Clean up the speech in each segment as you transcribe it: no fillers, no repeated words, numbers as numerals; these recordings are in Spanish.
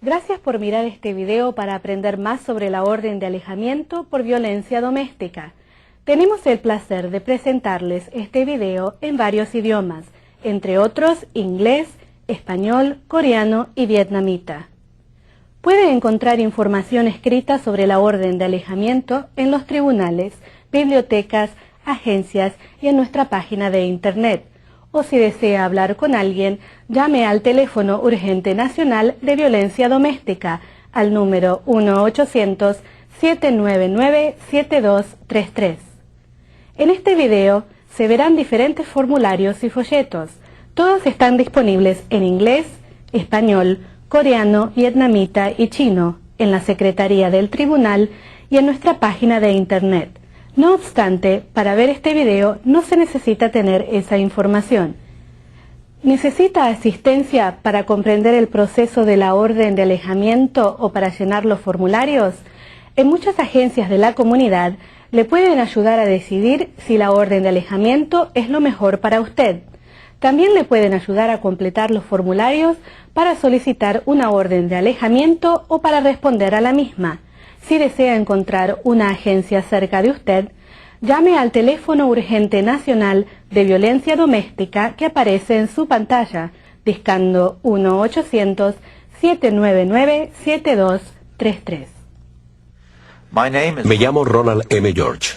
Gracias por mirar este video para aprender más sobre la orden de alejamiento por violencia doméstica. Tenemos el placer de presentarles este video en varios idiomas, entre otros inglés, español, coreano y vietnamita. Puede encontrar información escrita sobre la orden de alejamiento en los tribunales, bibliotecas, agencias y en nuestra página de internet. O si desea hablar con alguien, llame al teléfono urgente nacional de violencia doméstica al número 1-800-799-7233. En este video se verán diferentes formularios y folletos. Todos están disponibles en inglés, español, coreano, vietnamita y chino, en la Secretaría del Tribunal y en nuestra página de internet. No obstante, para ver este video no se necesita tener esa información. ¿Necesita asistencia para comprender el proceso de la orden de alejamiento o para llenar los formularios? En muchas agencias de la comunidad le pueden ayudar a decidir si la orden de alejamiento es lo mejor para usted. También le pueden ayudar a completar los formularios para solicitar una orden de alejamiento o para responder a la misma. Si desea encontrar una agencia cerca de usted, llame al teléfono urgente nacional de violencia doméstica que aparece en su pantalla, discando 1-800-799-7233. Me llamo Ronald M. George.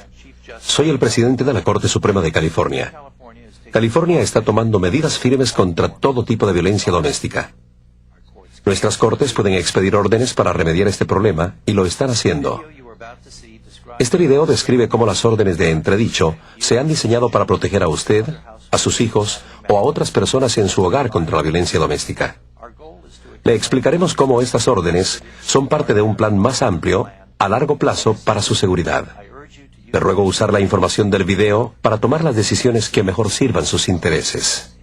Soy el presidente de la Corte Suprema de California. California está tomando medidas firmes contra todo tipo de violencia doméstica. Nuestras cortes pueden expedir órdenes para remediar este problema y lo están haciendo. Este video describe cómo las órdenes de entredicho se han diseñado para proteger a usted, a sus hijos o a otras personas en su hogar contra la violencia doméstica. Le explicaremos cómo estas órdenes son parte de un plan más amplio a largo plazo para su seguridad. Le ruego usar la información del video para tomar las decisiones que mejor sirvan sus intereses.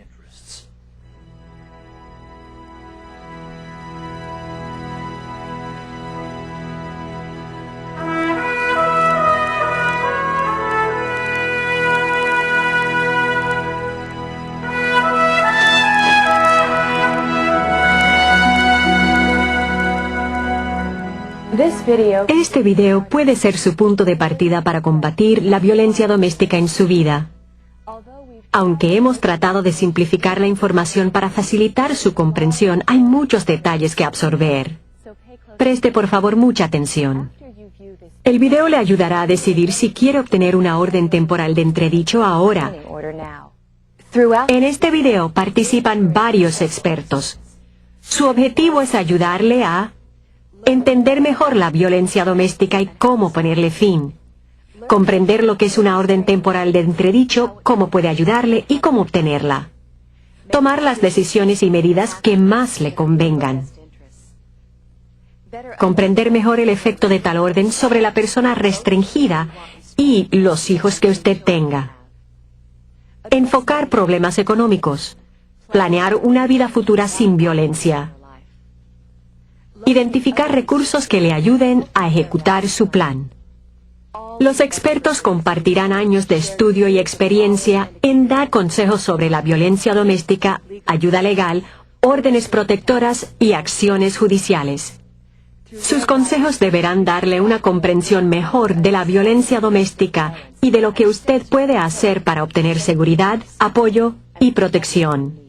Este video puede ser su punto de partida para combatir la violencia doméstica en su vida. Aunque hemos tratado de simplificar la información para facilitar su comprensión, hay muchos detalles que absorber. Preste por favor mucha atención. El video le ayudará a decidir si quiere obtener una orden temporal de entredicho ahora. En este video participan varios expertos. Su objetivo es ayudarle a entender mejor la violencia doméstica y cómo ponerle fin. Comprender lo que es una orden temporal de entredicho, cómo puede ayudarle y cómo obtenerla. Tomar las decisiones y medidas que más le convengan. Comprender mejor el efecto de tal orden sobre la persona restringida y los hijos que usted tenga. Enfocar problemas económicos. Planear una vida futura sin violencia. Identificar recursos que le ayuden a ejecutar su plan. Los expertos compartirán años de estudio y experiencia en dar consejos sobre la violencia doméstica, ayuda legal, órdenes protectoras y acciones judiciales. Sus consejos deberán darle una comprensión mejor de la violencia doméstica y de lo que usted puede hacer para obtener seguridad, apoyo y protección.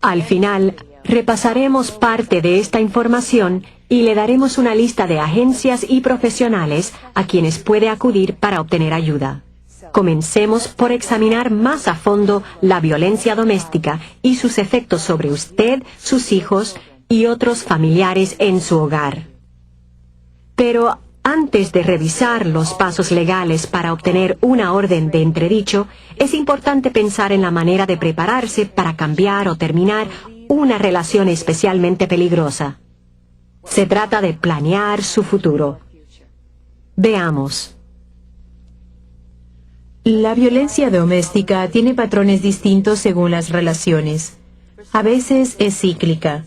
Al final, repasaremos parte de esta información y le daremos una lista de agencias y profesionales a quienes puede acudir para obtener ayuda. Comencemos por examinar más a fondo la violencia doméstica y sus efectos sobre usted, sus hijos y otros familiares en su hogar. Pero antes de revisar los pasos legales para obtener una orden de entredicho, es importante pensar en la manera de prepararse para cambiar o terminar una relación especialmente peligrosa. Se trata de planear su futuro. Veamos. La violencia doméstica tiene patrones distintos según las relaciones. A veces es cíclica.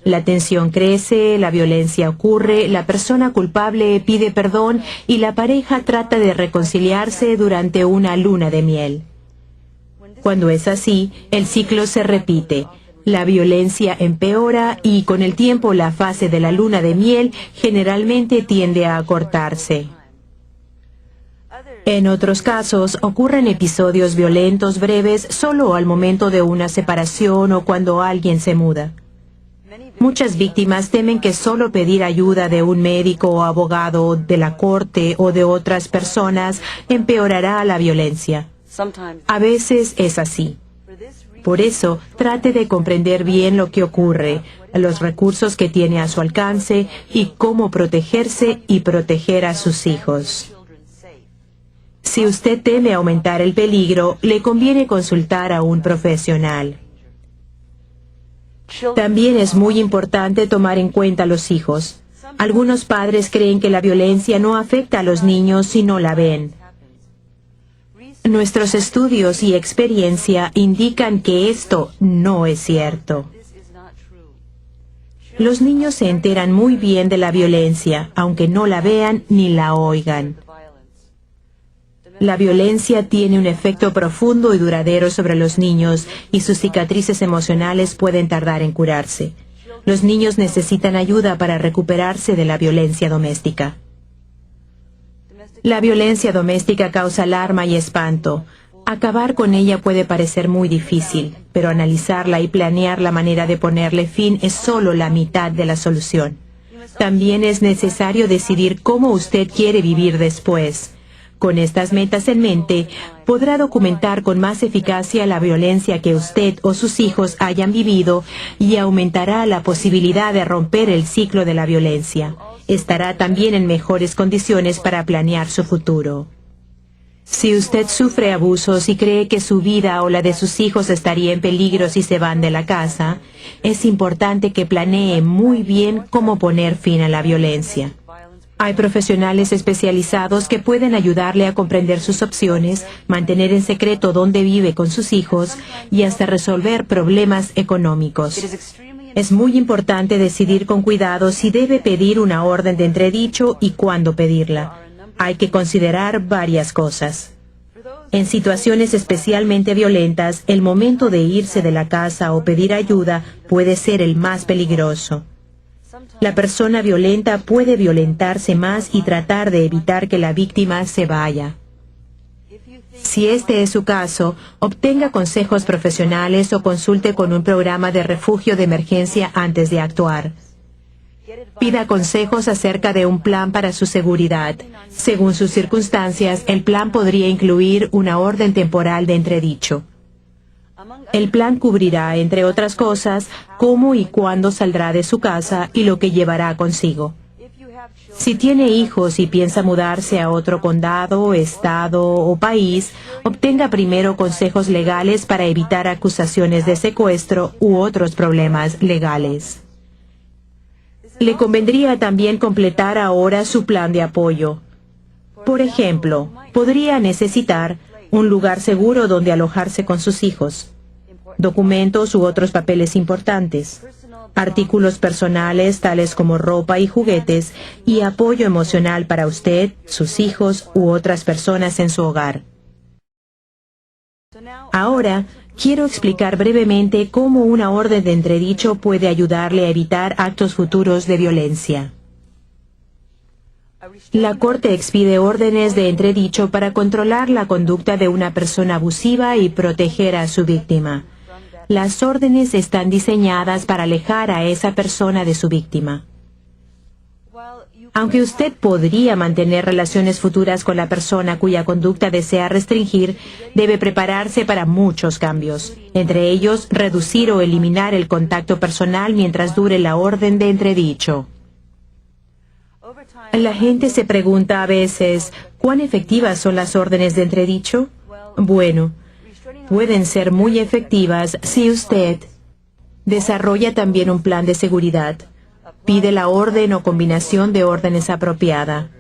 La tensión crece, la violencia ocurre, la persona culpable pide perdón y la pareja trata de reconciliarse durante una luna de miel. Cuando es así, el ciclo se repite. La violencia empeora y con el tiempo la fase de la luna de miel generalmente tiende a acortarse. En otros casos, ocurren episodios violentos breves solo al momento de una separación o cuando alguien se muda. Muchas víctimas temen que solo pedir ayuda de un médico o abogado, de la corte o de otras personas empeorará la violencia. A veces es así. Por eso, trate de comprender bien lo que ocurre, los recursos que tiene a su alcance y cómo protegerse y proteger a sus hijos. Si usted teme aumentar el peligro, le conviene consultar a un profesional. También es muy importante tomar en cuenta a los hijos. Algunos padres creen que la violencia no afecta a los niños si no la ven. Nuestros estudios y experiencia indican que esto no es cierto. Los niños se enteran muy bien de la violencia, aunque no la vean ni la oigan. La violencia tiene un efecto profundo y duradero sobre los niños y sus cicatrices emocionales pueden tardar en curarse. Los niños necesitan ayuda para recuperarse de la violencia doméstica. La violencia doméstica causa alarma y espanto. Acabar con ella puede parecer muy difícil, pero analizarla y planear la manera de ponerle fin es solo la mitad de la solución. También es necesario decidir cómo usted quiere vivir después. Con estas metas en mente, podrá documentar con más eficacia la violencia que usted o sus hijos hayan vivido y aumentará la posibilidad de romper el ciclo de la violencia. Estará también en mejores condiciones para planear su futuro. Si usted sufre abusos y cree que su vida o la de sus hijos estaría en peligro si se van de la casa, es importante que planee muy bien cómo poner fin a la violencia. Hay profesionales especializados que pueden ayudarle a comprender sus opciones, mantener en secreto dónde vive con sus hijos y hasta resolver problemas económicos. Es muy importante decidir con cuidado si debe pedir una orden de entredicho y cuándo pedirla. Hay que considerar varias cosas. En situaciones especialmente violentas, el momento de irse de la casa o pedir ayuda puede ser el más peligroso. La persona violenta puede violentarse más y tratar de evitar que la víctima se vaya. Si este es su caso, obtenga consejos profesionales o consulte con un programa de refugio de emergencia antes de actuar. Pida consejos acerca de un plan para su seguridad. Según sus circunstancias, el plan podría incluir una orden temporal de entredicho. El plan cubrirá, entre otras cosas, cómo y cuándo saldrá de su casa y lo que llevará consigo. Si tiene hijos y piensa mudarse a otro condado, estado o país, obtenga primero consejos legales para evitar acusaciones de secuestro u otros problemas legales. Le convendría también completar ahora su plan de apoyo. Por ejemplo, podría necesitar un lugar seguro donde alojarse con sus hijos, documentos u otros papeles importantes, artículos personales tales como ropa y juguetes y apoyo emocional para usted, sus hijos u otras personas en su hogar. Ahora, quiero explicar brevemente cómo una orden de entredicho puede ayudarle a evitar actos futuros de violencia. La Corte expide órdenes de entredicho para controlar la conducta de una persona abusiva y proteger a su víctima. Las órdenes están diseñadas para alejar a esa persona de su víctima. Aunque usted podría mantener relaciones futuras con la persona cuya conducta desea restringir, debe prepararse para muchos cambios, entre ellos reducir o eliminar el contacto personal mientras dure la orden de entredicho. La gente se pregunta a veces, ¿cuán efectivas son las órdenes de entredicho? Bueno, pueden ser muy efectivas si usted desarrolla también un plan de seguridad, pide la orden o combinación de órdenes apropiada,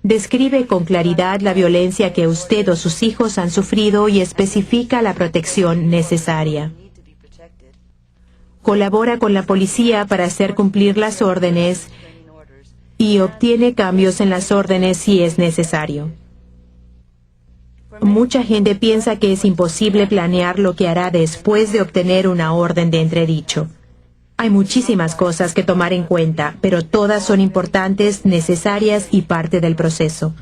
describe con claridad la violencia que usted o sus hijos han sufrido y especifica la protección necesaria. Colabora con la policía para hacer cumplir las órdenes y obtiene cambios en las órdenes si es necesario. Mucha gente piensa que es imposible planear lo que hará después de obtener una orden de entredicho. Hay muchísimas cosas que tomar en cuenta, pero todas son importantes, necesarias y parte del proceso.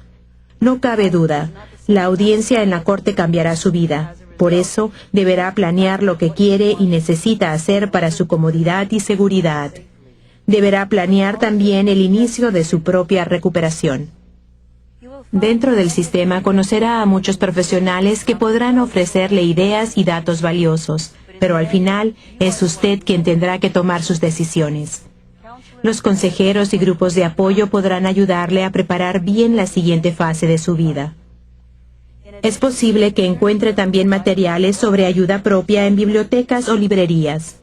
No cabe duda, la audiencia en la corte cambiará su vida. Por eso, deberá planear lo que quiere y necesita hacer para su comodidad y seguridad. Deberá planear también el inicio de su propia recuperación. Dentro del sistema conocerá a muchos profesionales que podrán ofrecerle ideas y datos valiosos, pero al final es usted quien tendrá que tomar sus decisiones. Los consejeros y grupos de apoyo podrán ayudarle a preparar bien la siguiente fase de su vida. Es posible que encuentre también materiales sobre ayuda propia en bibliotecas o librerías.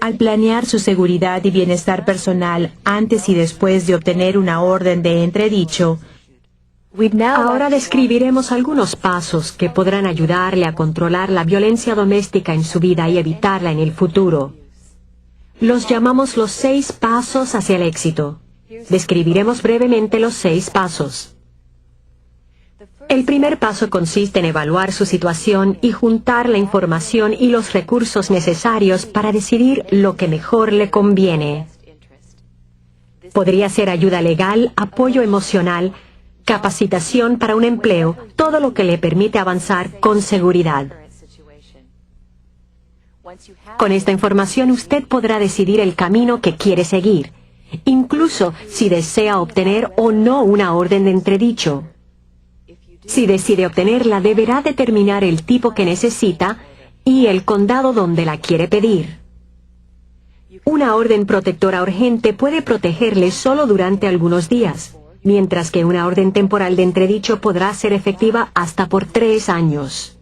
Al planear su seguridad y bienestar personal antes y después de obtener una orden de entredicho, Ahora describiremos algunos pasos que podrán ayudarle a controlar la violencia doméstica en su vida y evitarla en el futuro. Los llamamos los 6 pasos hacia el éxito. Describiremos brevemente los 6 pasos. El primer paso consiste en evaluar su situación y juntar la información y los recursos necesarios para decidir lo que mejor le conviene. Podría ser ayuda legal, apoyo emocional, capacitación para un empleo, todo lo que le permite avanzar con seguridad. Con esta información usted podrá decidir el camino que quiere seguir, incluso si desea obtener o no una orden de entredicho. Si decide obtenerla, deberá determinar el tipo que necesita y el condado donde la quiere pedir. Una orden protectora urgente puede protegerle solo durante algunos días, mientras que una orden temporal de entredicho podrá ser efectiva hasta por 3 años.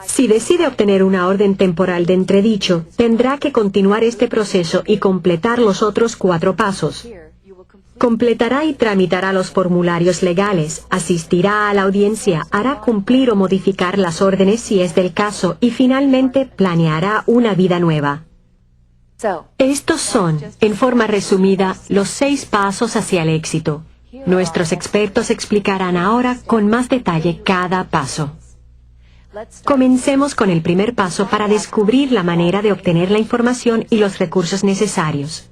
Si decide obtener una orden temporal de entredicho, tendrá que continuar este proceso y completar los otros 4 pasos. Completará y tramitará los formularios legales, asistirá a la audiencia, hará cumplir o modificar las órdenes si es del caso y finalmente planeará una vida nueva. Estos son, en forma resumida, los 6 pasos hacia el éxito. Nuestros expertos explicarán ahora con más detalle cada paso. Comencemos con el primer paso para descubrir la manera de obtener la información y los recursos necesarios.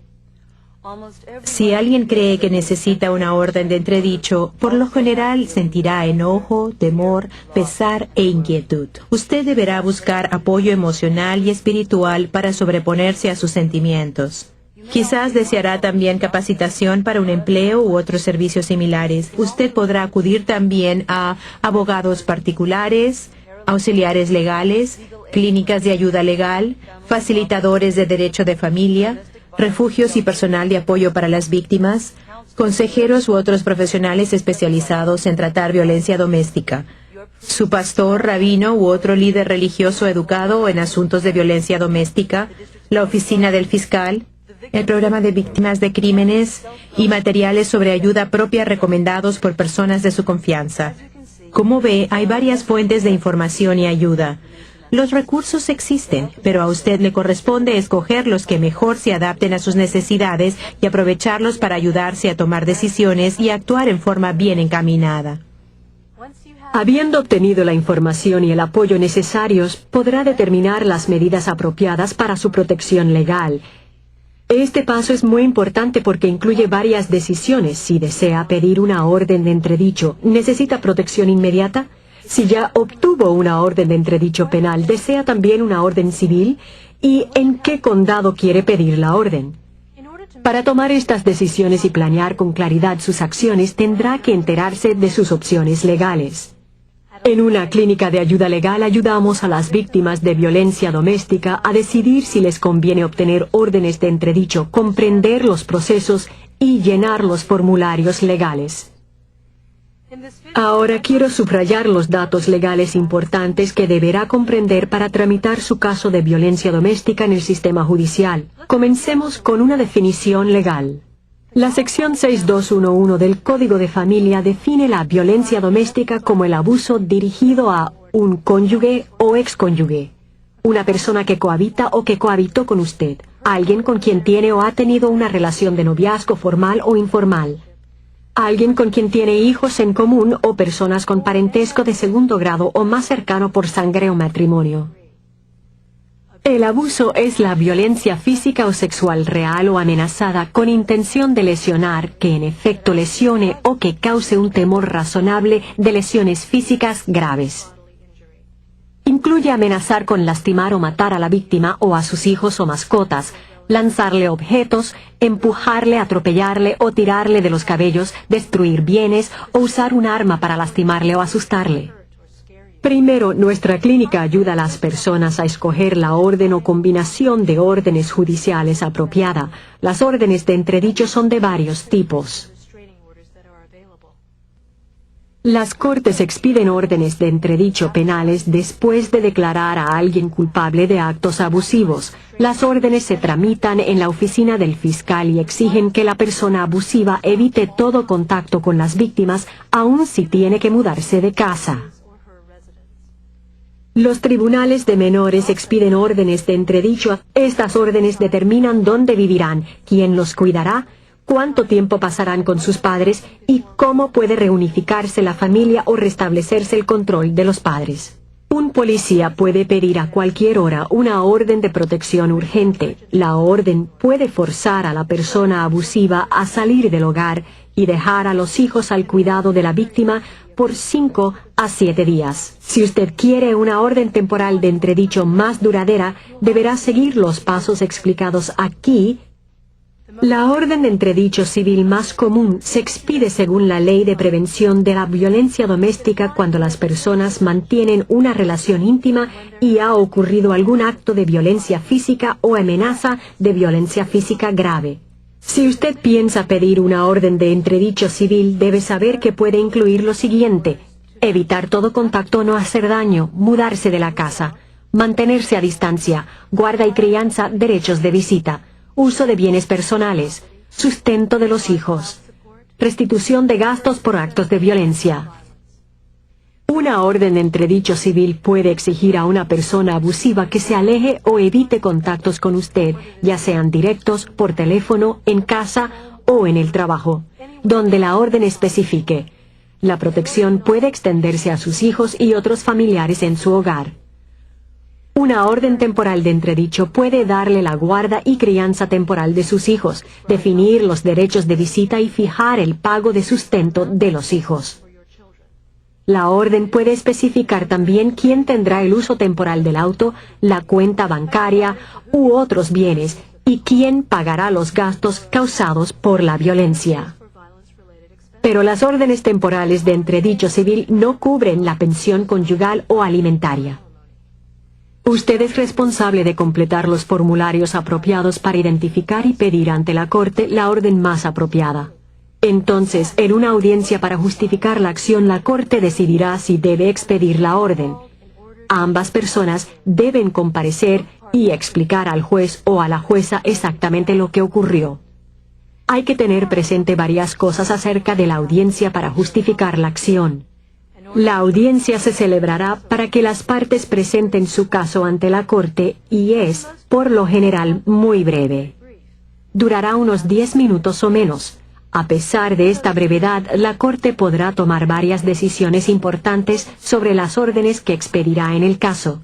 Si alguien cree que necesita una orden de entredicho, por lo general sentirá enojo, temor, pesar e inquietud. Usted deberá buscar apoyo emocional y espiritual para sobreponerse a sus sentimientos. Quizás deseará también capacitación para un empleo u otros servicios similares. Usted podrá acudir también a abogados particulares, auxiliares legales, clínicas de ayuda legal, facilitadores de derecho de familia, refugios y personal de apoyo para las víctimas, consejeros u otros profesionales especializados en tratar violencia doméstica, su pastor, rabino u otro líder religioso educado en asuntos de violencia doméstica, la oficina del fiscal, el programa de víctimas de crímenes y materiales sobre ayuda propia recomendados por personas de su confianza. Como ve, hay varias fuentes de información y ayuda. Los recursos existen, pero a usted le corresponde escoger los que mejor se adapten a sus necesidades y aprovecharlos para ayudarse a tomar decisiones y actuar en forma bien encaminada. Habiendo obtenido la información y el apoyo necesarios, podrá determinar las medidas apropiadas para su protección legal. Este paso es muy importante porque incluye varias decisiones. Si desea pedir una orden de entredicho, ¿necesita protección inmediata? Si ya obtuvo una orden de entredicho penal, ¿desea también una orden civil? ¿Y en qué condado quiere pedir la orden? Para tomar estas decisiones y planear con claridad sus acciones, tendrá que enterarse de sus opciones legales. En una clínica de ayuda legal ayudamos a las víctimas de violencia doméstica a decidir si les conviene obtener órdenes de entredicho, comprender los procesos y llenar los formularios legales. Ahora quiero subrayar los datos legales importantes que deberá comprender para tramitar su caso de violencia doméstica en el sistema judicial. Comencemos con una definición legal. La sección 6211 del Código de Familia define la violencia doméstica como el abuso dirigido a un cónyuge o excónyuge, una persona que cohabita o que cohabitó con usted, alguien con quien tiene o ha tenido una relación de noviazgo formal o informal, alguien con quien tiene hijos en común o personas con parentesco de segundo grado o más cercano por sangre o matrimonio. El abuso es la violencia física o sexual real o amenazada con intención de lesionar, que en efecto lesione o que cause un temor razonable de lesiones físicas graves. Incluye amenazar con lastimar o matar a la víctima o a sus hijos o mascotas, lanzarle objetos, empujarle, atropellarle o tirarle de los cabellos, destruir bienes o usar un arma para lastimarle o asustarle. Primero, nuestra clínica ayuda a las personas a escoger la orden o combinación de órdenes judiciales apropiada. Las órdenes de entredicho son de varios tipos. Las cortes expiden órdenes de entredicho penales después de declarar a alguien culpable de actos abusivos. Las órdenes se tramitan en la oficina del fiscal y exigen que la persona abusiva evite todo contacto con las víctimas, aun si tiene que mudarse de casa. Los tribunales de menores expiden órdenes de entredicho. Estas órdenes determinan dónde vivirán, quién los cuidará, cuánto tiempo pasarán con sus padres y cómo puede reunificarse la familia o restablecerse el control de los padres. Un policía puede pedir a cualquier hora una orden de protección urgente. La orden puede forzar a la persona abusiva a salir del hogar y dejar a los hijos al cuidado de la víctima por 5 a 7 días. Si usted quiere una orden temporal de entredicho más duradera, deberá seguir los pasos explicados aquí. La orden de entredicho civil más común se expide según la Ley de Prevención de la Violencia Doméstica cuando las personas mantienen una relación íntima y ha ocurrido algún acto de violencia física o amenaza de violencia física grave. Si usted piensa pedir una orden de entredicho civil, debe saber que puede incluir lo siguiente: evitar todo contacto, no hacer daño, mudarse de la casa, mantenerse a distancia, guarda y crianza, derechos de visita, uso de bienes personales, sustento de los hijos, restitución de gastos por actos de violencia. Una orden de entredicho civil puede exigir a una persona abusiva que se aleje o evite contactos con usted, ya sean directos, por teléfono, en casa o en el trabajo, donde la orden especifique. La protección puede extenderse a sus hijos y otros familiares en su hogar. Una orden temporal de entredicho puede darle la guarda y crianza temporal de sus hijos, definir los derechos de visita y fijar el pago de sustento de los hijos. La orden puede especificar también quién tendrá el uso temporal del auto, la cuenta bancaria u otros bienes y quién pagará los gastos causados por la violencia. Pero las órdenes temporales de entredicho civil no cubren la pensión conyugal o alimentaria. Usted es responsable de completar los formularios apropiados para identificar y pedir ante la corte la orden más apropiada. Entonces, en una audiencia para justificar la acción, la corte decidirá si debe expedir la orden. Ambas personas deben comparecer y explicar al juez o a la jueza exactamente lo que ocurrió. Hay que tener presente varias cosas acerca de la audiencia para justificar la acción. La audiencia se celebrará para que las partes presenten su caso ante la corte y es, por lo general, muy breve. Durará unos 10 minutos o menos. A pesar de esta brevedad, la corte podrá tomar varias decisiones importantes sobre las órdenes que expedirá en el caso.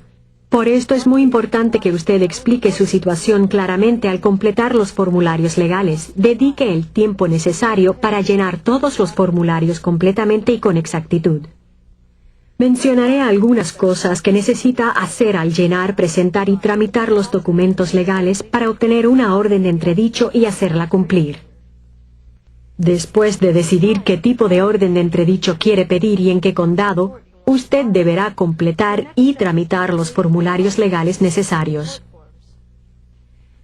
Por esto es muy importante que usted explique su situación claramente al completar los formularios legales. Dedique el tiempo necesario para llenar todos los formularios completamente y con exactitud. Mencionaré algunas cosas que necesita hacer al llenar, presentar y tramitar los documentos legales para obtener una orden de entredicho y hacerla cumplir. Después de decidir qué tipo de orden de entredicho quiere pedir y en qué condado, usted deberá completar y tramitar los formularios legales necesarios.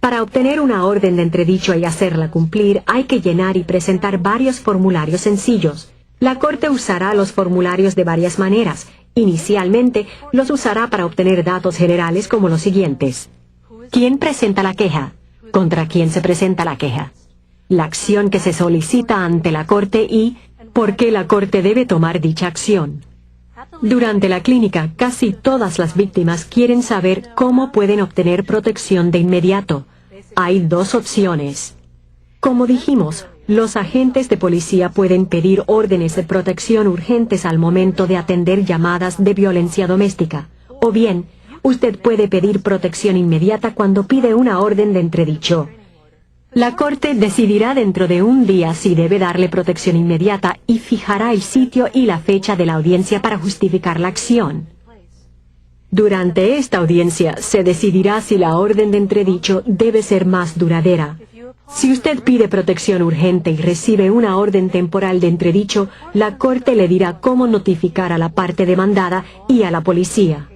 Para obtener una orden de entredicho y hacerla cumplir, hay que llenar y presentar varios formularios sencillos. La Corte usará los formularios de varias maneras. Inicialmente, los usará para obtener datos generales como los siguientes: ¿quién presenta la queja? ¿Contra quién se presenta la queja? La acción que se solicita ante la Corte y ¿por qué la Corte debe tomar dicha acción? Durante la clínica, casi todas las víctimas quieren saber cómo pueden obtener protección de inmediato. Hay dos opciones. Como dijimos, Los agentes de policía pueden pedir órdenes de protección urgentes al momento de atender llamadas de violencia doméstica. O bien, usted puede pedir protección inmediata cuando pide una orden de entredicho. La Corte decidirá dentro de un día si debe darle protección inmediata y fijará el sitio y la fecha de la audiencia para justificar la acción. Durante esta audiencia se decidirá si la orden de entredicho debe ser más duradera. Si usted pide protección urgente y recibe una orden temporal de entredicho, la Corte le dirá cómo notificar a la parte demandada y a la policía.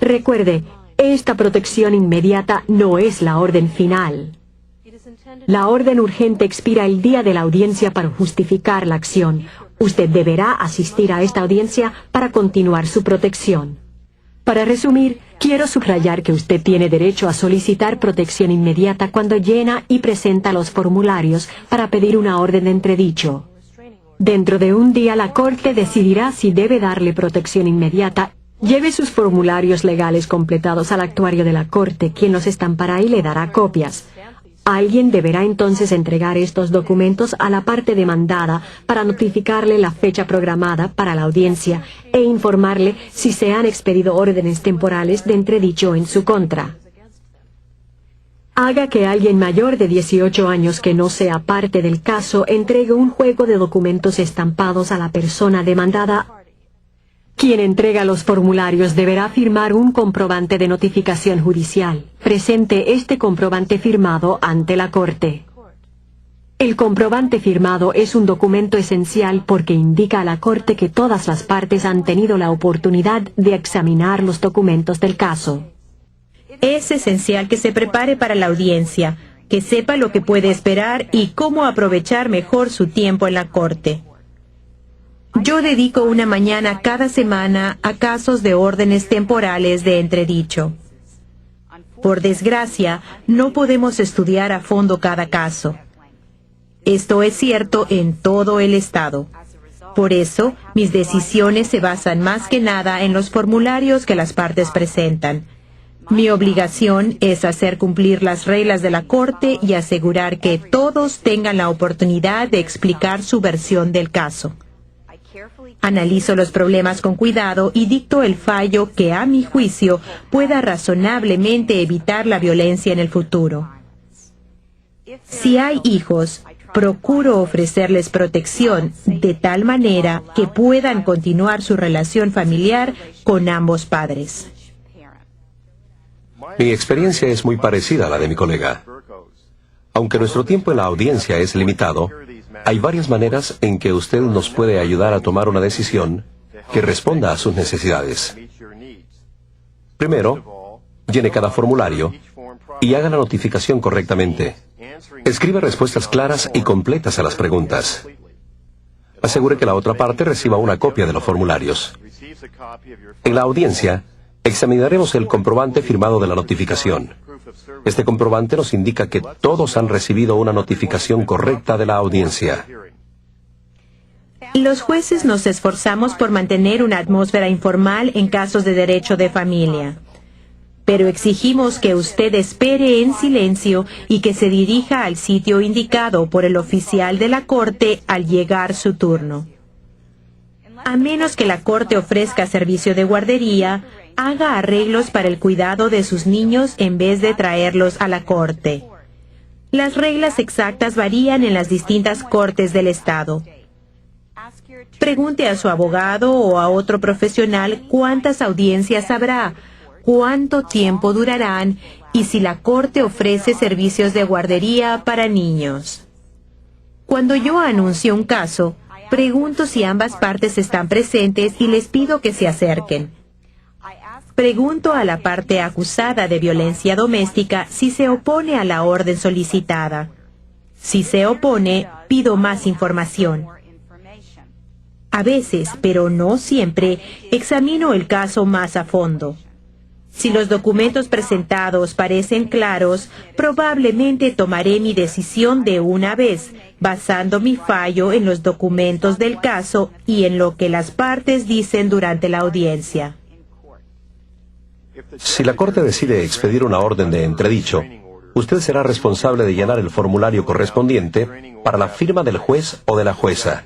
Recuerde, esta protección inmediata no es la orden final. La orden urgente expira el día de la audiencia para justificar la acción. Usted deberá asistir a esta audiencia para continuar su protección. Para resumir, quiero subrayar que usted tiene derecho a solicitar protección inmediata cuando llena y presenta los formularios para pedir una orden de entredicho. Dentro de un día la Corte decidirá si debe darle protección inmediata. Lleve sus formularios legales completados al actuario de la Corte, quien los estampará y le dará copias. Alguien deberá entonces entregar estos documentos a la parte demandada para notificarle la fecha programada para la audiencia e informarle si se han expedido órdenes temporales de entredicho en su contra. Haga que alguien mayor de 18 años que no sea parte del caso entregue un juego de documentos estampados a la persona demandada. Quien entrega los formularios deberá firmar un comprobante de notificación judicial. Presente este comprobante firmado ante la Corte. El comprobante firmado es un documento esencial porque indica a la Corte que todas las partes han tenido la oportunidad de examinar los documentos del caso. Es esencial que se prepare para la audiencia, que sepa lo que puede esperar y cómo aprovechar mejor su tiempo en la Corte. Yo dedico una mañana cada semana a casos de órdenes temporales de entredicho. Por desgracia, no podemos estudiar a fondo cada caso. Esto es cierto en todo el estado. Por eso, mis decisiones se basan más que nada en los formularios que las partes presentan. Mi obligación es hacer cumplir las reglas de la Corte y asegurar que todos tengan la oportunidad de explicar su versión del caso. Analizo los problemas con cuidado y dicto el fallo que, a mi juicio, pueda razonablemente evitar la violencia en el futuro. Si hay hijos, procuro ofrecerles protección de tal manera que puedan continuar su relación familiar con ambos padres. Mi experiencia es muy parecida a la de mi colega. Aunque nuestro tiempo en la audiencia es limitado, hay varias maneras en que usted nos puede ayudar a tomar una decisión que responda a sus necesidades. Primero, llene cada formulario y haga la notificación correctamente. Escriba respuestas claras y completas a las preguntas. Asegure que la otra parte reciba una copia de los formularios. En la audiencia, examinaremos el comprobante firmado de la notificación. Este comprobante nos indica que todos han recibido una notificación correcta de la audiencia. Los jueces nos esforzamos por mantener una atmósfera informal en casos de derecho de familia. Pero exigimos que usted espere en silencio y que se dirija al sitio indicado por el oficial de la Corte al llegar su turno. A menos que la Corte ofrezca servicio de guardería, haga arreglos para el cuidado de sus niños en vez de traerlos a la Corte. Las reglas exactas varían en las distintas cortes del estado. Pregunte a su abogado o a otro profesional cuántas audiencias habrá, cuánto tiempo durarán y si la Corte ofrece servicios de guardería para niños. Cuando yo anuncio un caso, pregunto si ambas partes están presentes y les pido que se acerquen. Pregunto a la parte acusada de violencia doméstica si se opone a la orden solicitada. Si se opone, pido más información. A veces, pero no siempre, examino el caso más a fondo. Si los documentos presentados parecen claros, probablemente tomaré mi decisión de una vez, basando mi fallo en los documentos del caso y en lo que las partes dicen durante la audiencia. Si la Corte decide expedir una orden de entredicho, usted será responsable de llenar el formulario correspondiente para la firma del juez o de la jueza.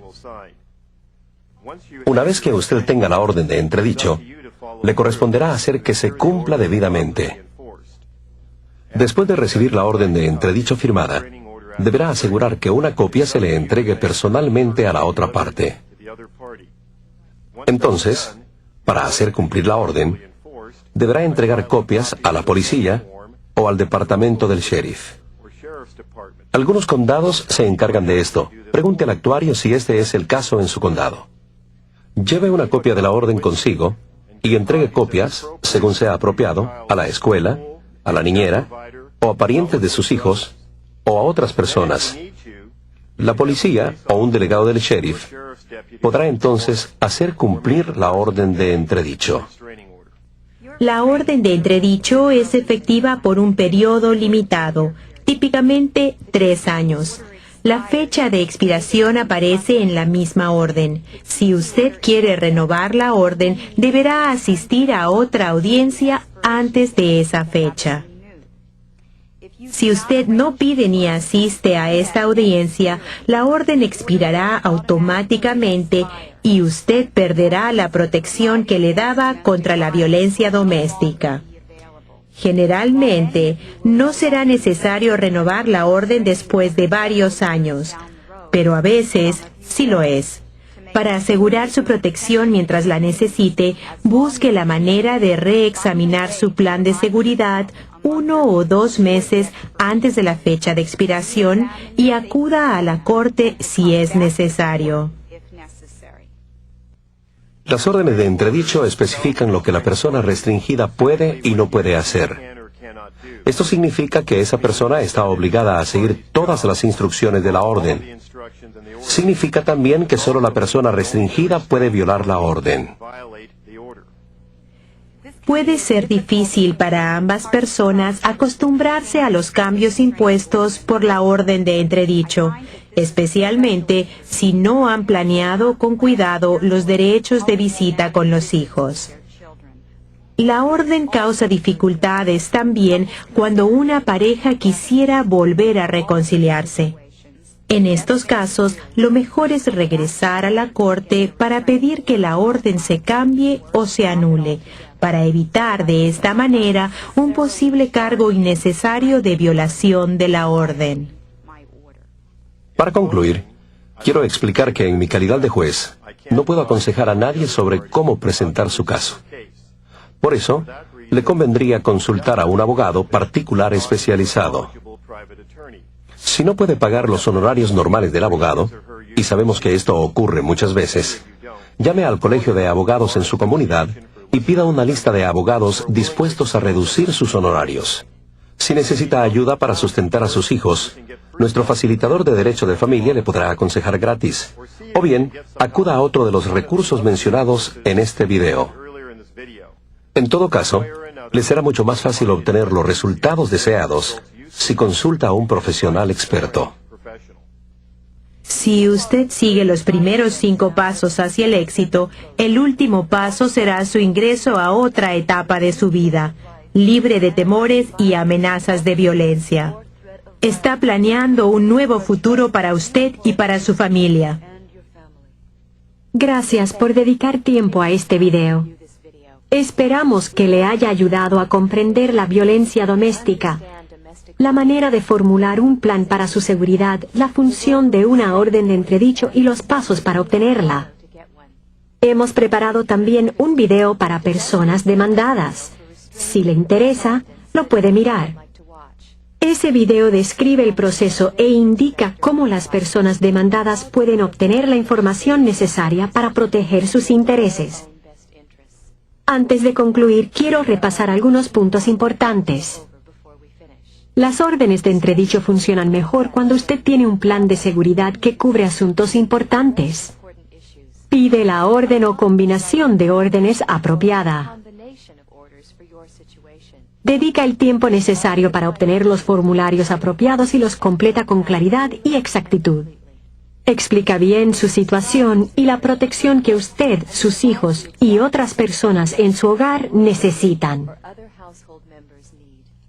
Una vez que usted tenga la orden de entredicho, le corresponderá hacer que se cumpla debidamente. Después de recibir la orden de entredicho firmada, deberá asegurar que una copia se le entregue personalmente a la otra parte. Entonces, para hacer cumplir la orden, deberá entregar copias a la policía o al departamento del sheriff. Algunos condados se encargan de esto. Pregunte al actuario si este es el caso en su condado. Lleve una copia de la orden consigo y entregue copias, según sea apropiado, a la escuela, a la niñera, o a parientes de sus hijos, o a otras personas. La policía o un delegado del sheriff podrá entonces hacer cumplir la orden de entredicho. La orden de entredicho es efectiva por un periodo limitado, típicamente 3 años. La fecha de expiración aparece en la misma orden. Si usted quiere renovar la orden, deberá asistir a otra audiencia antes de esa fecha. Si usted no pide ni asiste a esta audiencia, la orden expirará automáticamente y usted perderá la protección que le daba contra la violencia doméstica. Generalmente, no será necesario renovar la orden después de varios años, pero a veces sí lo es. Para asegurar su protección mientras la necesite, busque la manera de reexaminar su plan de seguridad 1 o 2 meses antes de la fecha de expiración y acuda a la corte si es necesario. Las órdenes de entredicho especifican lo que la persona restringida puede y no puede hacer. Esto significa que esa persona está obligada a seguir todas las instrucciones de la orden. Significa también que solo la persona restringida puede violar la orden. Puede ser difícil para ambas personas acostumbrarse a los cambios impuestos por la orden de entredicho, especialmente si no han planeado con cuidado los derechos de visita con los hijos. La orden causa dificultades también cuando una pareja quisiera volver a reconciliarse. En estos casos, lo mejor es regresar a la corte para pedir que la orden se cambie o se anule, para evitar de esta manera un posible cargo innecesario de violación de la orden. Para concluir, quiero explicar que en mi calidad de juez, no puedo aconsejar a nadie sobre cómo presentar su caso. Por eso, le convendría consultar a un abogado particular especializado. Si no puede pagar los honorarios normales del abogado, y sabemos que esto ocurre muchas veces, llame al colegio de abogados en su comunidad y pida una lista de abogados dispuestos a reducir sus honorarios. Si necesita ayuda para sustentar a sus hijos, nuestro facilitador de derecho de familia le podrá aconsejar gratis. O bien, acuda a otro de los recursos mencionados en este video. En todo caso, le será mucho más fácil obtener los resultados deseados si consulta a un profesional experto. Si usted sigue los primeros 5 pasos hacia el éxito, el último paso será su ingreso a otra etapa de su vida, libre de temores y amenazas de violencia. Está planeando un nuevo futuro para usted y para su familia. Gracias por dedicar tiempo a este video. Esperamos que le haya ayudado a comprender la violencia doméstica, la manera de formular un plan para su seguridad, la función de una orden de entredicho y los pasos para obtenerla. Hemos preparado también un video para personas demandadas. Si le interesa, lo puede mirar. Ese video describe el proceso e indica cómo las personas demandadas pueden obtener la información necesaria para proteger sus intereses. Antes de concluir, quiero repasar algunos puntos importantes. Las órdenes de entredicho funcionan mejor cuando usted tiene un plan de seguridad que cubre asuntos importantes. Pide la orden o combinación de órdenes apropiada. Dedica el tiempo necesario para obtener los formularios apropiados y los completa con claridad y exactitud. Explica bien su situación y la protección que usted, sus hijos y otras personas en su hogar necesitan.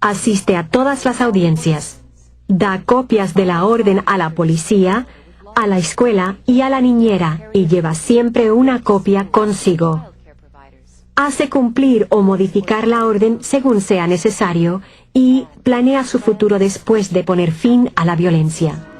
Asiste a todas las audiencias. Da copias de la orden a la policía, a la escuela y a la niñera y lleva siempre una copia consigo. Hace cumplir o modificar la orden según sea necesario y planea su futuro después de poner fin a la violencia.